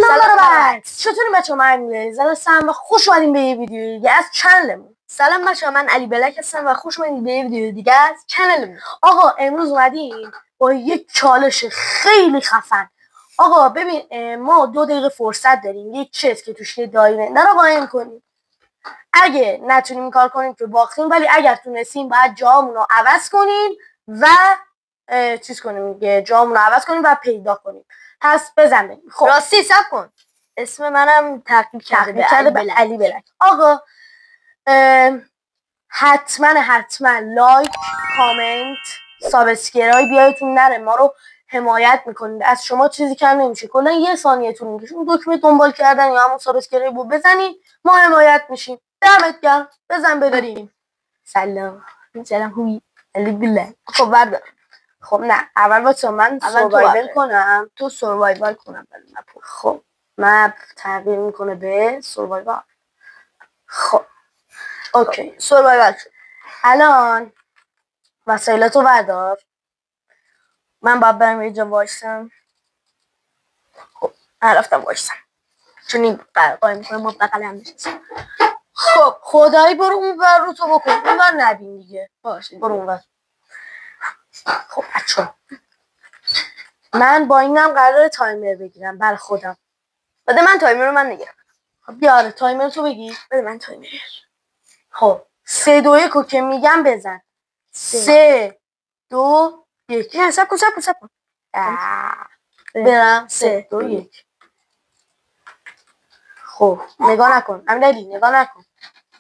سلام برعکس. چطوری بچه‌ها؟ من امیررضا هستم و خوش اومدین به یه ویدیو دیگه از کانالمون. سلام بچه‌ها، من علی بلک هستم و خوش اومدین به یه ویدیو دیگه از کانالمون. آقا امروز اومدیم با یک چالش خیلی خفن. آقا ببین، ما 2 دقیقه فرصت داریم یک چت که توش یه دایره رو قایم کنیم. اگه نتونیم این کار کنیم که باختیم، ولی اگر تونستیم باید جامون رو عوض کنیم و چیز کنیم دیگه، جامون رو عوض کنیم و پیدا کنیم. پس بزن بریم. خب راستی صبر کن، اسم منم تغییر کرده به علی بلک. آقا حتما لایک، کامنت، سابسکرایب بیایتون نره، ما رو حمایت میکنید. از شما چیزی کم نمیشه، کلا 1 ثانیه طول میکشه اون دکمه دنبال کردن یا همون سابسکرایب رو بزنید، ما حمایت میشیم. دمت گرم. بزن بریم. سلام خوبی علی بلک؟ خب بردار. خب نه، اول با من سروایوال کنم. تو سروایوال کنم. خب مپ تغییر میکنه به سروایوال. خب اوکی، سروایوال شد. الان وسایلاتو بردار. من باید برم یه جا وایسم. خب من رفتم وایسم چون این قایم میکنه ما بقل هم نشستم. خب خدایی برو اون ور رو تو بکن، اون ور نبین دیگه. باشه برو اون ور. خب بچه‌ها من با اینم قراره تایمر بگیرم برای خودم. بده من تایمر رو من نگیرم. خب بیاره تایمر تو بگیر. بده من تایمر. خب 3 2 1 که میگم بزن. 3 2 1. نه صبر کن. برم 3 2 1. خب نگاه نکن امیرعلی، نگاه نکن.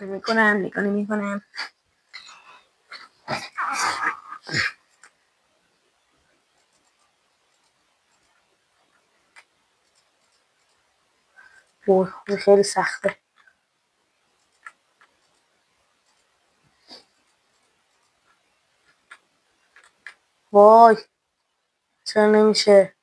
میکنم. خیلی سخته. وای چرا نمیشه؟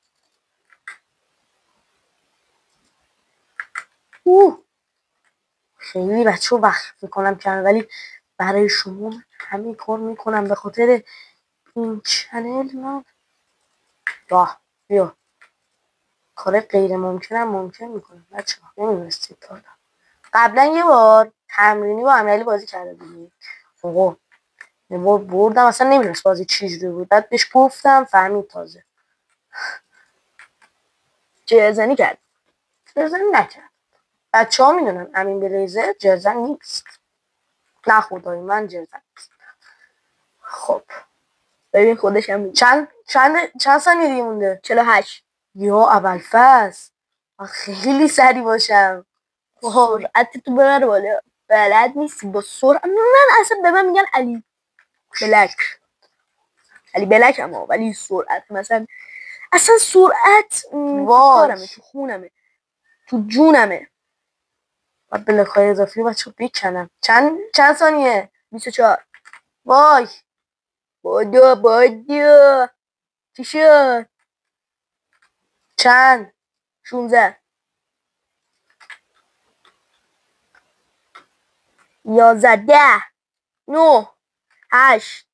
خیلی بچه وقت میکنم کنم، ولی برای شما همین کار میکنم به خاطر این چنل. من بیا کار غیر ممکنم ممکن میکنم بچه ها. نمیدونستید تا قبلا یه بار تمرینی با امیرعلی بازی کرده بودیم. آقا یه بار بردم، اصلا نمیدونست بازی چجوری بود. بعد بهش گفتم فهمید تازه. جرزنی کرد. جرزنی نکرد. بچه ها میدونن امین بلیزر جرزن نیست. نه خدایی من جرزن نیست. خب ببین خودش هم چند ثانیه دیگه مونده؟ 48. یا ابوالفضل خیلی سریع باشم. سرعت تو ببر بالا. بلد نیستی با سرعت. من اصلا به من میگن علی بلک اما ولی سرعت مثلا اصلا سرعت کارمه، تو خونمه، تو جونمه. و بلک‌های اضافی بچه بکنم. چند ثانیه؟ 24. وای بادو چی شد؟ چند؟ 16 11 10 9 8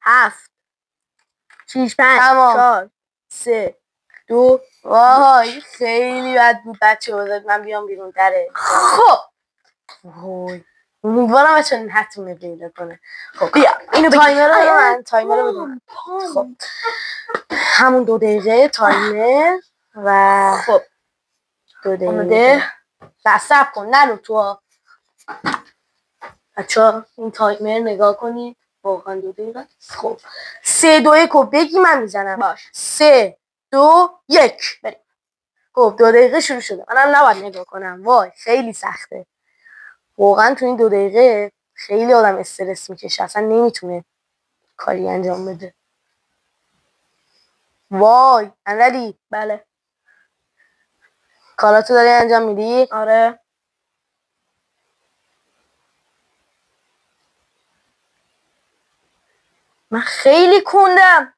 7 6 5 4 3 2. وای خیلی بد بود بچه بذارید من بیام بیرون دره. خب وای امیدوارم بچه نتونه پیدا کنه. خب بیا اینو تایمر رو بدونم. خب همون 2 دقیقه تایمر و خب 2 دقیقه صبر کن نرو تو. بچه این تایمر نگاه کنید واقعا 2 دقیقه. خب 3 2 1 رو بگی من میزنم. باش 3 2 1 بریم. خب 2 دقیقه شروع شده. منم نباید نگاه کنم. وای خیلی سخته واقعا. تو این 2 دقیقه خیلی آدم استرس میکشه، اصلا نمیتونه کاری انجام بده. وای امیرعلی. بله کاراتو داری انجام میدی؟ آره. من خیلی کندم.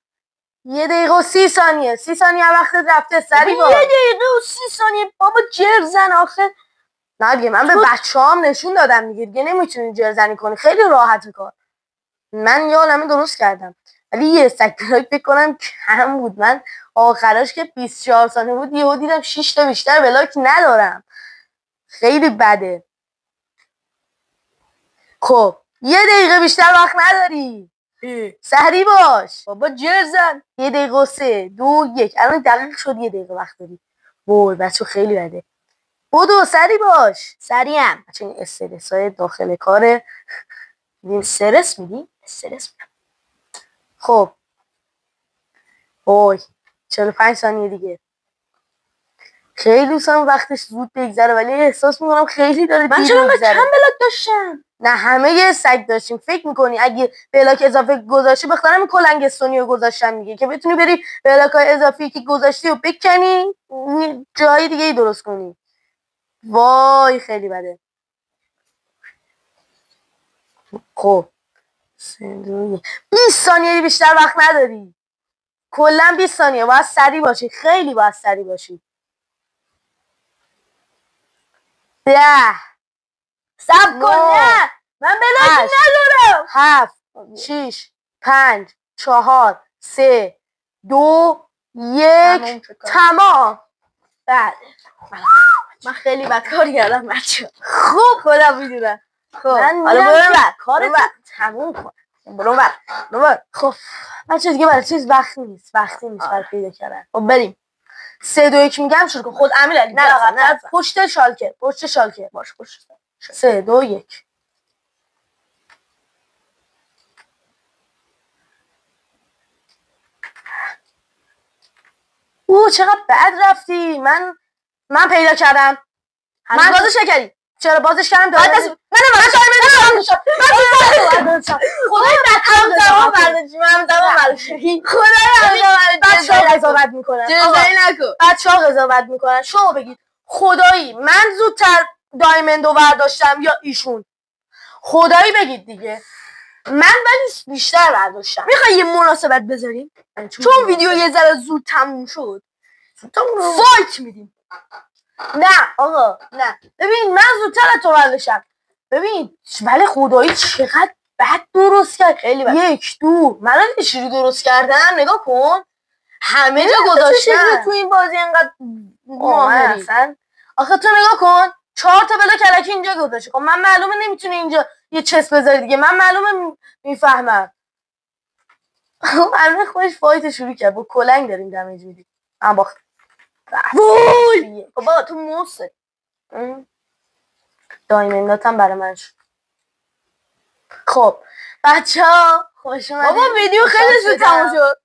1 دقیقه و 30 ثانیه. 30 ثانیه وقت رفته. سریع باش. 1 دقیقه و 30 ثانیه بابا جرزن آخه. نه دیگه من به بچه‌هام نشون دادم دیگه نمیتونی جرزنی کنی. خیلی راحته کار. من یه عالمه درست کردم ولی یه سکرایب فکر کنم کم بود. من آخرش که 24 ثانیه بود یهو دیدم 6 تا بیشتر بلاک ندارم. خیلی بده. خب 1 دقیقه بیشتر وقت نداری. سریع باش بابا جرزن. 1 دقیقه و 3 2 1 الان دقیق شد 1 دقیقه وقت داری. وای بچه خیلی بده. بدو سریع باش. سریعم. بچه این استرس های داخل کاره. این استرس میگی؟ استرس میگم. خب وای 45 ثانیه دیگه. خیلی دوستم وقتش زود بگذره ولی احساس میکنم خیلی داره من چرا انقدر کم بلاک داشتم؟ نه همه یه سگ داشتیم. فکر میکنی اگه بلاک اضافه گذاشتی بخاطر همین کلنگستونی رو گذاشتم دیگه که بتونی بری بلاک‌های اضافی که گذاشتی رو بکنی جای دیگه ای درست کنی. وای خیلی بده. خب 20 ثانیه بیشتر وقت نداری. کلا 20 ثانیه باید سریع باشی. خیلی باید سریع باشی. 10 صبر کن نه من بلاکی ندارم. 7 6 5 4 3 2 1 تمام. بله من خیلی بدکار کردم بچه. خوب خودم میدونم. خب حالا برو بر کارت تموم کن. برو بر. خب بچه دیگه برای چیز وقتی نیست برای پیدا کردن. خب بریم 3 2 1 میگم شروع کن. خود امیرعلی نه پشت شالکه باش پشت 3 2 1 او چقدر بد رفتی. من پیدا کردم. من بازش نکردی. چرا بازش کردم؟ من خدای همزمان برداشتی. بچه‌ها قضاوت میکنن. بچه‌ها قضاوت میکنن. شما بگید خدایی من زودتر دایمندو برداشتم یا ایشون؟ خدایی بگید دیگه. من ولی بیشتر برداشتم. میخوای یه مناسبت بذاریم؟ چون ویدیو یه ذره زود تموم شد فایت میدیم. نه آقا نه. ببین من زودتر از تو برداشتم. ببین ولی خدایی چقدر بد درست کرد. خیلی بد. 1 2 من چجوری درست کردم نگاه کن. همه جا گذاشتم. تو این بازی انقدر ماهری اصلا. آخه تو نگاه کن 4 تا بلاک الکی اینجا گذاشته. خب من معلومه نمیتونه اینجا یه چسب بذاری دیگه. من معلومه میفهمم. الان خودش فایت شروع کرد. با کلنگ داریم دمیج میدیم. من باختم. وای بابا تو موسه دایمنداتم برای من شد. خب بچه ها خوش اومدید. بابا ویدیو خیلی زود تموم شد.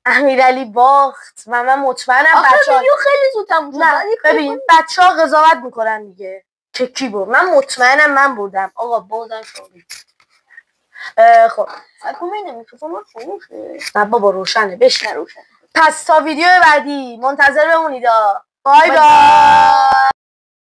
امیرعلی باخت. من مطمئنم بچه‌ها ویدیو خیلی زود تموم شد. ببین بچه‌ها قضاوت میکنن دیگه که کی برد. من مطمئنم من بردم. آقا بازم شدی. خب سکومه میکروفون خاموشه. نه بابا روشنه. بشنه روشنه. پس تا ویدیو بعدی منتظر بمونید. بای بای.